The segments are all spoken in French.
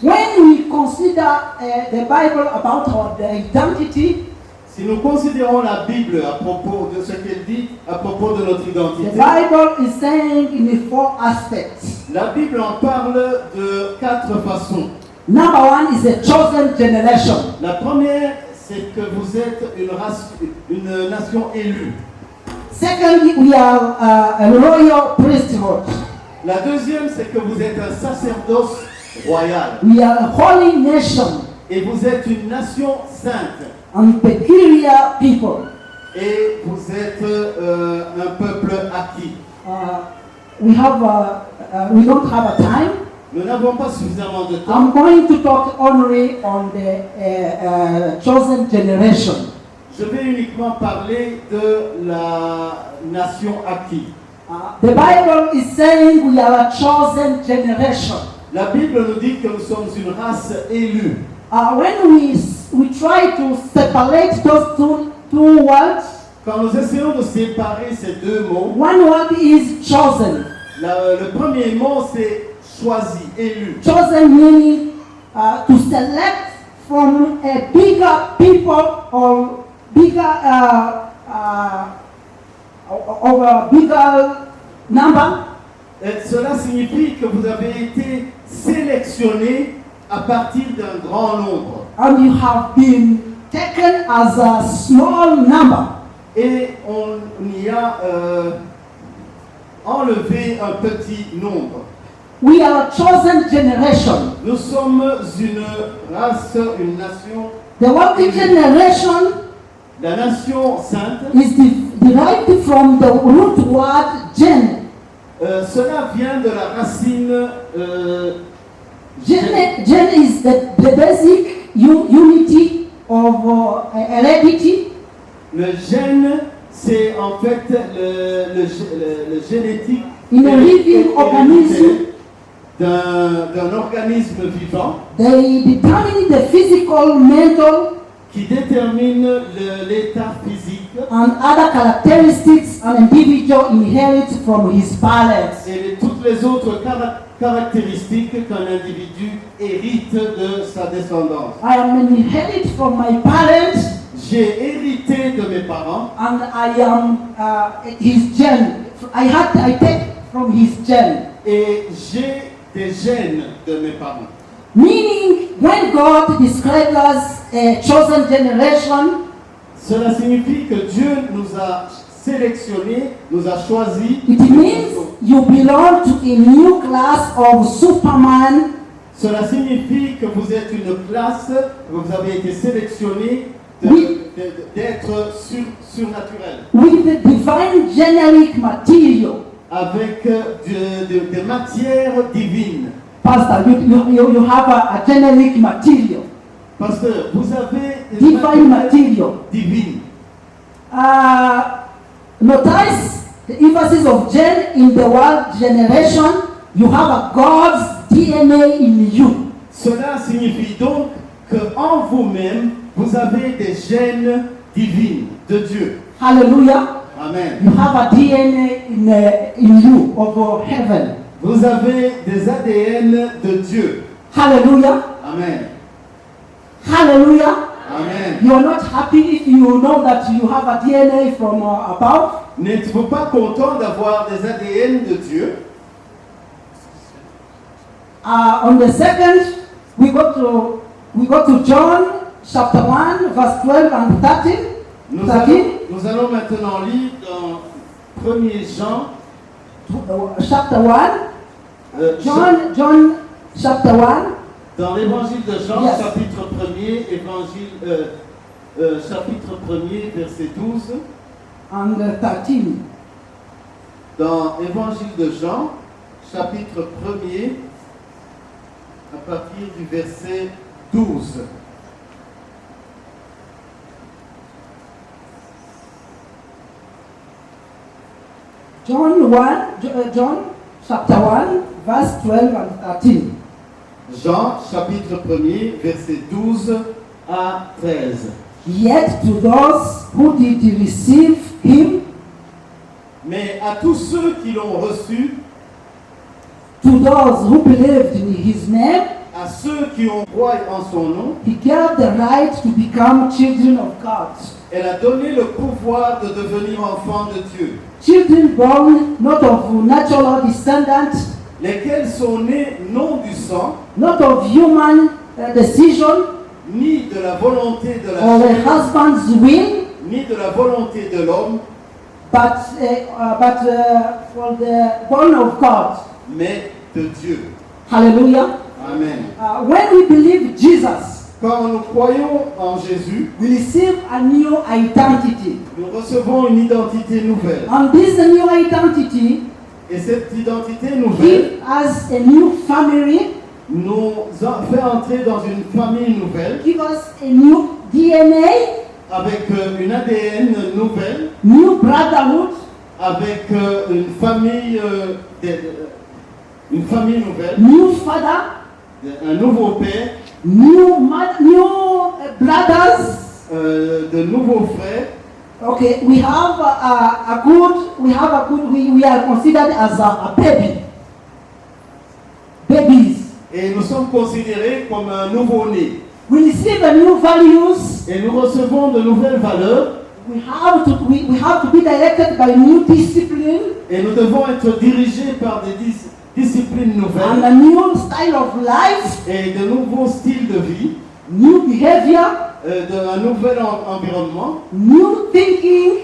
When we consider the Bible about our identity, Si nous considérons la Bible à propos de ce qu'elle dit à propos de notre the identité, Bible is saying in 4 aspects. la Bible en parle de 4 façons. Number 1 is a chosen generation. La première, c'est que vous êtes une nation élue. Secondly, we are a royal priesthood. La deuxième, c'est que vous êtes un sacerdoce royal. We are a holy nation Et vous êtes une nation sainte. and peculiar people. Et vous êtes un peuple acquis. We don't have a time. Nous n'avons pas suffisamment de temps. I'm going to talk only on the chosen generation. Je vais uniquement parler de la nation acquise. The Bible is saying we are a chosen generation. La Bible nous dit que nous sommes une race élue. When we try to separate those two words, Quand nous essayons de séparer ces deux mots, one word is chosen. le premier mot c'est choisi, élu. Chosen meaning to select from a bigger people or bigger or a bigger number. Et cela signifie que vous avez été sélectionné à partir d'un grand nombre. And you have been taken as a small number. Et on y a enlevé un petit nombre. We are a chosen generation. Nous sommes une race, une nation. The word generation La nation sainte, is derived from the root word gen. cela vient de la racine Gen is the basic unity of heredity. Le gène, c'est en fait le génétique In a living organism, d'un organisme vivant they determine the physical, mental, qui détermine l'état physique and other characteristics an individual inherits from his parents. et toutes les autres caractéristiques qu'un individu hérite de sa descendance. I am inherited from my parents, J'ai hérité de mes parents and I am his gen. I take from his gen. et j'ai des gènes de mes parents. Meaning, when God describes us a chosen generation, Cela signifie que Dieu nous a sélectionnés, nous a choisis. it means you belong to a new class of Superman. Cela signifie que vous êtes une classe, vous avez été sélectionné d'être surnaturel. With the divine generic material. Avec des matières divines. Pastor, you have a generic material. Pasteur, vous avez Divine material. divine. Notice the emphasis of gen in the word generation. You have a God's DNA in you. Cela signifie donc qu'en vous-même, vous avez des gènes divines de Dieu. Hallelujah. Amen. You have a DNA in you of heaven. Vous avez des ADN de Dieu. Hallelujah. Amen. Hallelujah. Amen. You are not happy if you know that you have a DNA from above. N'êtes-vous pas content d'avoir des ADN de Dieu? On the second, we go to John chapter 1, verse 12 and 13. Nous allons maintenant lire dans 1er Jean, Chapter 1. John chapter 1. dans l'évangile de Jean, Yes. chapitre 1er, chapitre 1er, verset 12. And 13. Dans l'évangile de Jean, chapitre 1er, à partir du verset 12. John chapter 1, verse 12 and 13. Jean, chapitre 1er, verset 12 à 13. Yet to those who did receive him, Mais à tous ceux qui l'ont reçu, to those who believed in his name, à à ceux qui ont croit en son nom, He gave the right to become children of God. elle a donné le pouvoir de devenir enfants de Dieu, Children born not of natural descendants, lesquels sont nés non du sang, not of human decision ni de la volonté de la or a chair, husband's will, ni de la volonté de l'homme, but for the born of God. mais de Dieu. Hallelujah. Amen. When we believe Jesus, Quand nous croyons en Jésus, we receive a new identity. nous recevons une identité nouvelle. And this new identity Et cette identité nouvelle gives us a new family, nous fait entrer dans une famille nouvelle, give us a new DNA, avec une ADN nouvelle, new brotherhood, avec une famille nouvelle, new father, un nouveau père, new brothers. de nouveaux frères. Okay, we have we are considered as a baby. Babies. Et nous sommes considérés comme un nouveau-né. We receive a new values. Et nous recevons de nouvelles valeurs. We have to be directed by new discipline Et nous devons être dirigés par des disciplines and nouvelles a new style of life, et de nouveaux styles de vie, new behavior, un nouvel environnement, new thinking,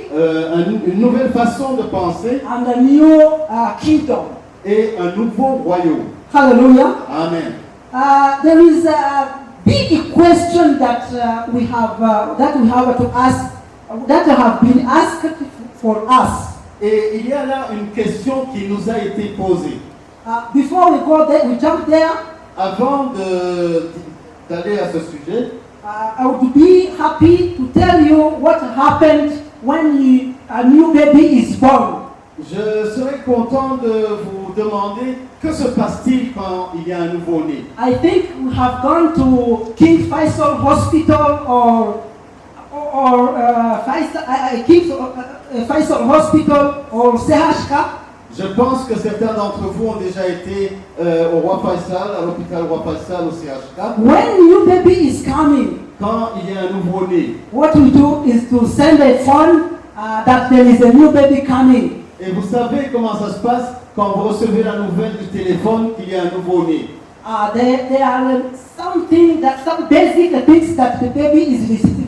une nouvelle façon de penser and a new kingdom. et un nouveau royaume. Hallelujah. Amen. There is a big question that we have to ask, that have been asked for us. Et il y a là une question qui nous a été posée. Before we go there, we jump there. Avant d'aller à ce sujet, I would be happy to tell you what happened when a new baby is born. je serais content de vous demander que se passe-t-il quand il y a un nouveau-né. I think we have gone to King Faisal Hospital or Faisal Hospital or CHK. Je pense que certains d'entre vous ont déjà été au Roi Faisal, à l'hôpital Roi Faisal au CHK. When new baby is coming, Quand il y a un nouveau-né, what we do is to send a phone that there is a new baby coming. et vous savez comment ça se passe quand vous recevez la nouvelle du téléphone qu'il y a un nouveau-né. There are some basic things that the baby is received.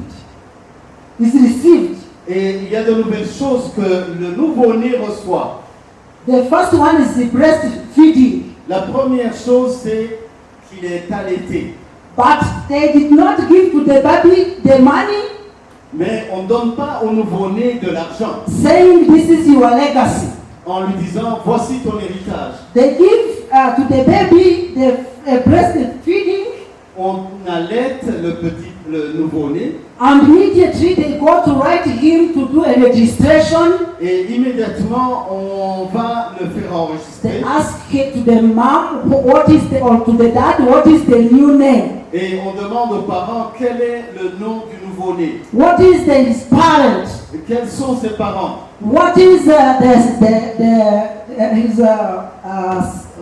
Et il y a de nouvelles choses que le nouveau-né reçoit. The first one is the breastfeeding. La première chose, c'est qu'il est allaité. But they did not give to the baby the money, Mais on ne donne pas au nouveau-né de l'argent saying this is your legacy. en lui disant voici ton héritage. They give to the baby the breastfeeding, On allaite le nouveau-né and immediately they go to write him to do a registration. et immédiatement on va le faire They enregistrer ask to the mom or to the dad what is the new name, et on demande aux parents quel est le nom du nouveau-né. what is his parents, Et quels sont ses parents? what is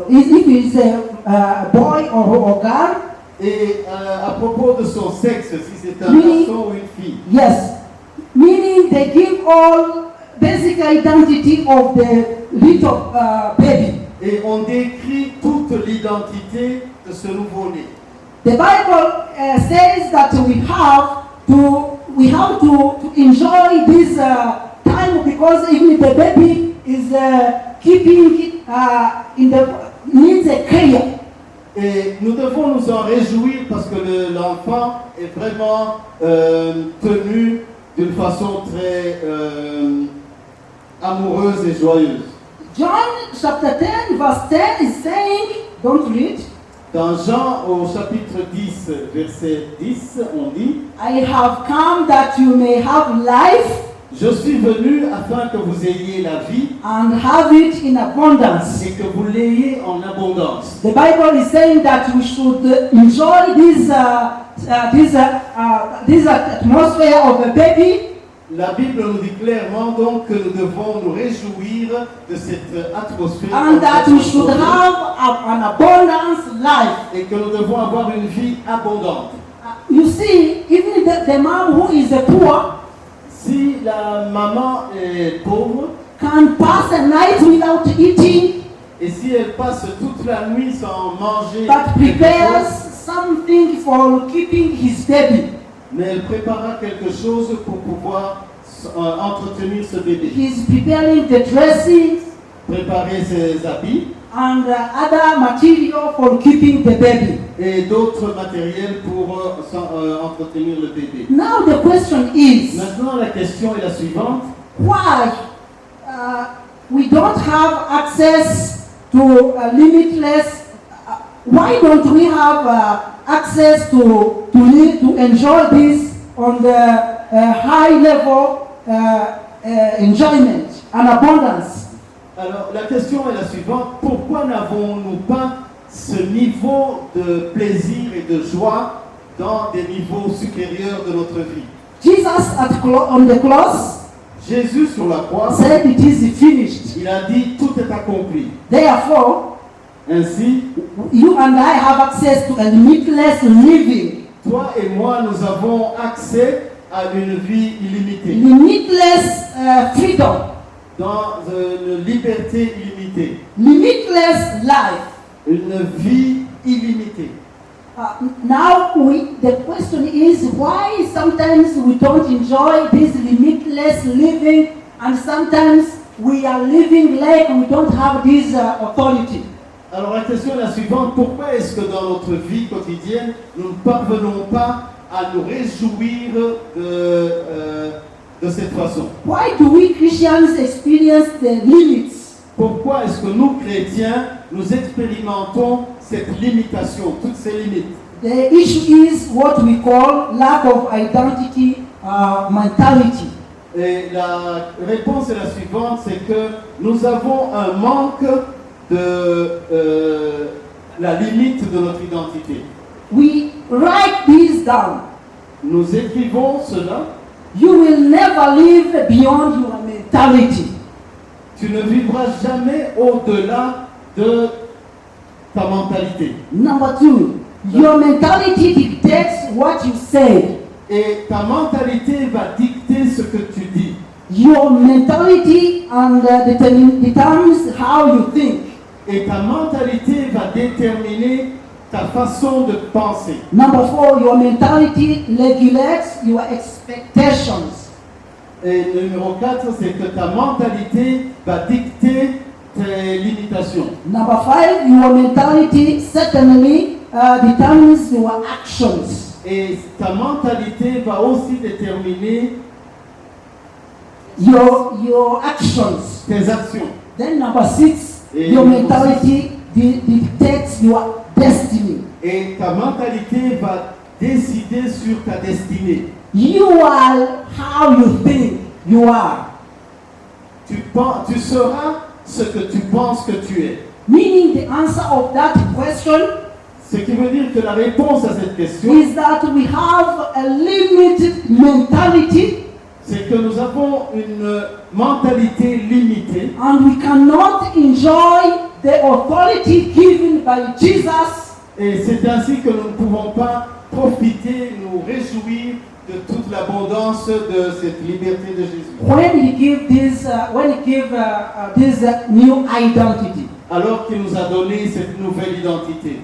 if he's a boy or girl. Et à propos de son sexe, si c'est un Oui. garçon ou une fille. Yes, meaning they give all basic identity of the little baby. Et on décrit toute l'identité de ce nouveau-né. The Bible says that we have to enjoy this time, because even the baby is keeping needs a care. Et nous devons nous en réjouir parce que l'enfant est vraiment tenu d'une façon très amoureuse et joyeuse. John chapter 10 verse 10 is saying, don't read, Dans Jean au chapitre 10, verset 10, on dit I have come that you may have life Je suis venu afin que vous ayez la vie and have it in abundance. et que vous l'ayez en abondance. The Bible is saying that we should enjoy this atmosphere of a baby, La Bible nous dit clairement donc que nous devons nous réjouir de cette atmosphère and that we should have an abundance life. et que nous devons avoir une vie abondante. You see, even the man who is poor Si la maman est pauvre can pass a night without eating, et si elle passe toute la nuit sans manger, but quelque prepares chose, something for keeping his baby. mais elle préparera quelque chose pour pouvoir entretenir ce bébé, He's preparing the dressing préparer ses habits and other material for keeping the baby. et d'autres matériels pour entretenir le bébé. Now the question is, Maintenant, la question est la suivante. why we don't have access to limitless? Why don't we have access to enjoy this on the high level enjoyment and abundance? Alors, la question est la suivante. Pourquoi n'avons-nous pas ce niveau de plaisir et de joie dans des niveaux supérieurs de notre vie? Jesus on the cross Jésus sur la croix, said it is finished. il a dit tout est accompli. Therefore, Ainsi, you and I have access to a limitless living, toi et moi, nous avons accès à une vie illimitée, limitless freedom, dans une liberté illimitée, limitless life. une vie illimitée. Now the question is why sometimes we don't enjoy this limitless living and sometimes we are living like we don't have this authority. Alors la question est la suivante, pourquoi est-ce que dans notre vie quotidienne, nous ne parvenons pas à nous réjouir de cette façon? Why do we Christians experience the limits? Pourquoi est-ce que nous, chrétiens, nous expérimentons cette limitation, toutes ces limites? The issue is what we call lack of identity mentality. Et la réponse est la suivante, c'est que nous avons un manque de la limite de notre identité. We write this down. Nous écrivons cela. You will never live beyond your mentality. Tu ne vivras jamais au-delà de ta mentalité. Number two, your mentality dictates what you say. Et ta mentalité va dicter ce que tu dis. Your mentality and determines how you think. Et ta mentalité va déterminer ta façon de penser. Number four, your mentality regulates your expectations. Et le numéro 4, c'est que ta mentalité va dicter tes limitations. Number five, your mentality certainly determines your actions. Et ta mentalité va aussi déterminer Your actions. tes actions. Then number six, Et your number mentality dictates your destiny. Et ta mentalité va décider sur ta destinée. You are how you think you are. Tu seras ce que tu penses que tu es. Meaning the answer of that question Ce qui veut dire que la réponse à cette question, is that we have a limited mentality c'est que nous avons une mentalité limitée and we cannot enjoy the authority given by Jesus et c'est ainsi que nous ne pouvons pas profiter, nous réjouir de toute l'abondance de cette liberté de Jésus. when he gave this new identity. Alors qu'il nous a donné cette nouvelle identité.